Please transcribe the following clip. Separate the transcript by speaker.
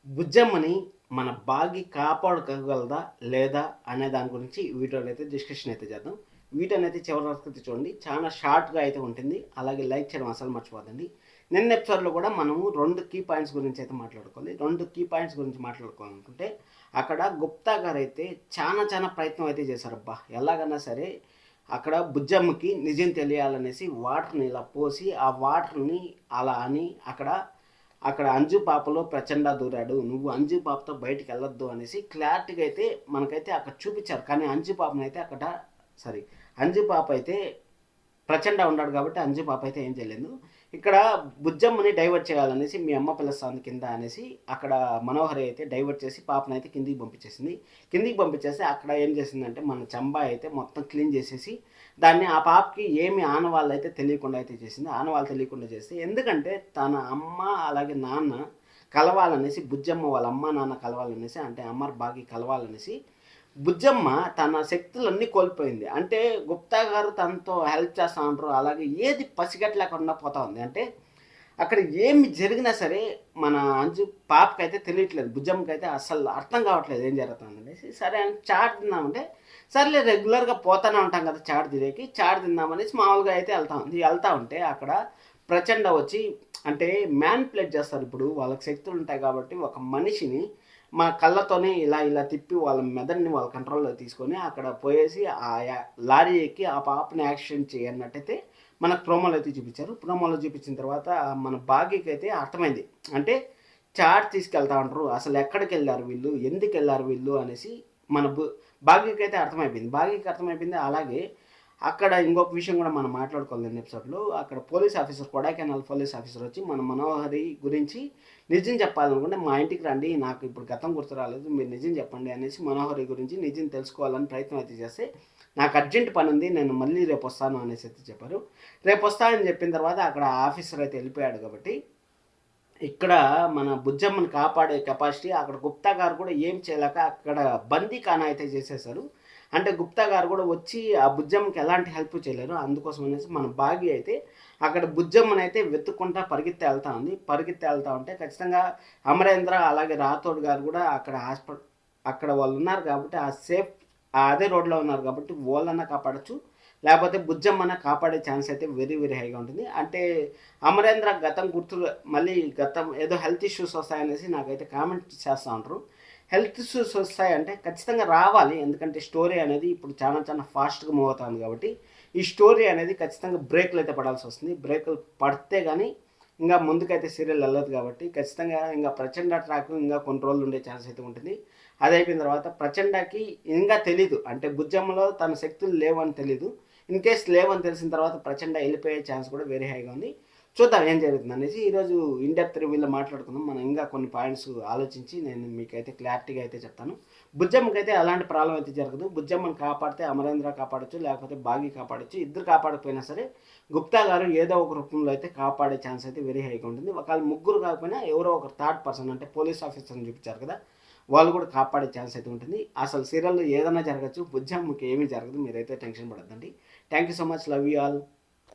Speaker 1: బుజ్జమ్మని మన బాగి కాపాడుకోగలదా లేదా అనే దాని గురించి వీడియోలో అయితే డిస్కషన్ అయితే చేద్దాం. వీడియోని అయితే చివరి వరకు అయితే చూడండి. చాలా షార్ట్గా అయితే ఉంటుంది. అలాగే లైక్ చేయడం అసలు మర్చిపోదండి. నిన్న ఎపిసోడ్లో కూడా మనము 2 కీ పాయింట్స్ గురించి అయితే మాట్లాడుకోవాలి. 2 కీ పాయింట్స్ గురించి మాట్లాడుకోవాలనుకుంటే అక్కడ గుప్తా గారు అయితే చాలా ప్రయత్నం అయితే చేశారబ్బా. ఎలాగన్నా సరే అక్కడ బుజ్జమ్మకి నిజం తెలియాలనేసి వాటర్ని ఇలా పోసి ఆ వాటర్ని అలా అని అక్కడ అక్కడ అంజు పాపలో ప్రచండ దూరాడు, నువ్వు అంజు పాపతో బయటికి వెళ్ళొద్దు అనేసి క్లారిటీగా అయితే మనకైతే అక్కడ చూపించారు. కానీ అంజు పాపనైతే అయితే అక్కడ సారీ అంజు పాప అయితే ప్రచండ ఉన్నాడు కాబట్టి అంజు పాప అయితే ఏం చేయలేదు. ఇక్కడ బుజ్జమ్మని డైవర్ట్ చేయాలనేసి మీ అమ్మ పిలుస్తుంది కింద అనేసి అక్కడ మనోహరి అయితే డైవర్ట్ చేసి పాపను అయితే కిందికి పంపించేసింది. కిందికి పంపించేసి అక్కడ ఏం చేసిందంటే మన చంబా అయితే మొత్తం క్లీన్ చేసేసి దాన్ని ఆ పాపకి ఏమి ఆనవాళ్ళు అయితే తెలియకుండా అయితే చేసింది. ఆనవాళ్ళు తెలియకుండా చేస్తే ఎందుకంటే తన అమ్మ అలాగే నాన్న కలవాలనేసి, బుజ్జమ్మ వాళ్ళ అమ్మ నాన్న కలవాలనేసి, అంటే అమ్మ బాగి కలవాలనేసి బుజ్జమ్మ తన శక్తులన్నీ కోల్పోయింది. అంటే గుప్తా గారు తనతో హెల్ప్ చేస్తూ ఉంటారు. అలాగే ఏది పసిగట్టలేకుండా పోతా ఉంది. అంటే అక్కడ ఏమి జరిగినా సరే మన అంజు పాపకైతే తెలియట్లేదు, బుజ్జమ్మకైతే అస్సలు అర్థం కావట్లేదు ఏం జరుగుతుంది అనేసి. సరే అని చాట్ తిందామంటే సర్లే రెగ్యులర్గా పోతానే ఉంటాం కదా చాట్ తినేకి, చాట్ తిందామనేసి మామూలుగా అయితే వెళ్తా ఉంటే అక్కడ ప్రచండ వచ్చి అంటే మ్యాన్పులేట్ చేస్తారు. ఇప్పుడు వాళ్ళకి శక్తులు ఉంటాయి కాబట్టి ఒక మనిషిని మా కళ్ళతోనే ఇలా ఇలా తిప్పి వాళ్ళ మెదడుని వాళ్ళ కంట్రోల్లో తీసుకొని అక్కడ పోయేసి ఆ లారీ ఎక్కి ఆ పాపని యాక్షన్ చేయన్నట్టయితే మనకు ప్రోమోలో అయితే చూపించారు. ప్రోమోలో చూపించిన తర్వాత మన భాగ్యకి అయితే అర్థమైంది. అంటే చాట్ తీసుకెళ్తా ఉంటారు, అసలు ఎక్కడికి వెళ్ళారు వీళ్ళు, ఎందుకు వెళ్ళారు వీళ్ళు అనేసి మన భాగ్యకి అయితే అర్థమైపోయింది. భాగ్యకి అర్థమైపోయింది. అలాగే అక్కడ ఇంకొక విషయం కూడా మనం మాట్లాడుకోవాలి ఎపిసోడ్లో. అక్కడ police officer, Kodaikanal police officer వచ్చి మన మనోహరి గురించి నిజం చెప్పాలనుకుంటే మా ఇంటికి రండి, నాకు ఇప్పుడు గతం గుర్తు రాలేదు, మీరు నిజం చెప్పండి అనేసి మనోహరి గురించి నిజం తెలుసుకోవాలని ప్రయత్నం అయితే చేస్తే నాకు అర్జెంట్ పని ఉంది, నేను మళ్ళీ రేపు వస్తాను అనేసి అయితే చెప్పారు. రేపు వస్తానని చెప్పిన తర్వాత అక్కడ ఆఫీసర్ అయితే వెళ్ళిపోయాడు కాబట్టి ఇక్కడ మన బుజ్జమ్మని కాపాడే కెపాసిటీ అక్కడ గుప్తా గారు కూడా ఏం చేయలేక అక్కడ బందీఖానా అయితే చేసేసారు. అంటే గుప్తా గారు కూడా వచ్చి ఆ బుజ్జమ్మకి ఎలాంటి హెల్ప్ చేయలేరు. అందుకోసం అనేసి మన బాగి అయితే అక్కడ బుజ్జమ్మని అయితే వెతుక్కుంటా పరిగెత్తి వెళ్తా ఉంటే ఖచ్చితంగా అమరేంద్ర అలాగే రాథోడ్ గారు కూడా అక్కడ అక్కడ వాళ్ళు ఉన్నారు కాబట్టి ఆ సేఫ్ అదే రోడ్లో ఉన్నారు కాబట్టి వాళ్ళన్నా కాపాడచ్చు, లేకపోతే బుజ్జమ్మన కాపాడే ఛాన్స్ అయితే వెరీ హైగా ఉంటుంది. అంటే అమరేంద్ర గతం గుర్తు మళ్ళీ గతం ఏదో హెల్త్ ఇష్యూస్ వస్తాయనేసి నాకైతే కామెంట్ చేస్తూ ఉంటారు. హెల్త్ ఇష్యూస్ వస్తాయంటే ఖచ్చితంగా రావాలి, ఎందుకంటే స్టోరీ అనేది ఇప్పుడు చాలా ఫాస్ట్గా మూవ్ అవుతుంది కాబట్టి ఈ స్టోరీ అనేది ఖచ్చితంగా బ్రేక్లు అయితే పడాల్సి వస్తుంది. బ్రేకులు పడితే కానీ ఇంకా ముందుకైతే సీరియల్ వెళ్ళదు కాబట్టి ఖచ్చితంగా ఇంకా ప్రచండ ట్రాక్ ఇంకా కొన్ని రోజులు ఉండే ఛాన్స్ అయితే ఉంటుంది. అది అయిపోయిన తర్వాత ప్రచండకి ఇంకా తెలీదు, అంటే బుజ్జమ్మలో తన శక్తులు లేవని తెలీదు. ఇన్ కేస్ లేవని తెలిసిన తర్వాత ప్రచండ వెళ్ళిపోయే ఛాన్స్ కూడా వెరీ హైగా ఉంది. చూద్దాం ఏం జరుగుతుంది అనేసి ఈరోజు ఇన్డెప్త్ రివ్యూలో మాట్లాడుకుందాం. మనం ఇంకా కొన్ని పాయింట్స్ ఆలోచించి నేను మీకైతే క్లారిటీగా అయితే చెప్తాను. బుజ్జమ్మకైతే అలాంటి ప్రాబ్లం అయితే జరగదు. బుజ్జమ్మని కాపాడితే అమరేంద్ర కాపాడచ్చు, లేకపోతే బాగి కాపాడచ్చు. ఇద్దరు కాపాడకపోయినా సరే గుప్తా గారు ఏదో ఒక రూపంలో అయితే కాపాడే ఛాన్స్ అయితే వెరీ హైగా ఉంటుంది. ఒకవేళ ముగ్గురు కాకపోయినా ఎవరో ఒక థర్డ్ పర్సన్, అంటే పోలీస్ ఆఫీసర్ని చూపించారు కదా, వాళ్ళు కూడా కాపాడే ఛాన్స్ అయితే ఉంటుంది. అసలు సీరియల్లో ఏదైనా జరగచ్చు, బుజ్జమ్మకి ఏమీ జరగదు, మీరైతే టెన్షన్ పడద్దండి. Thank you so much, love you all.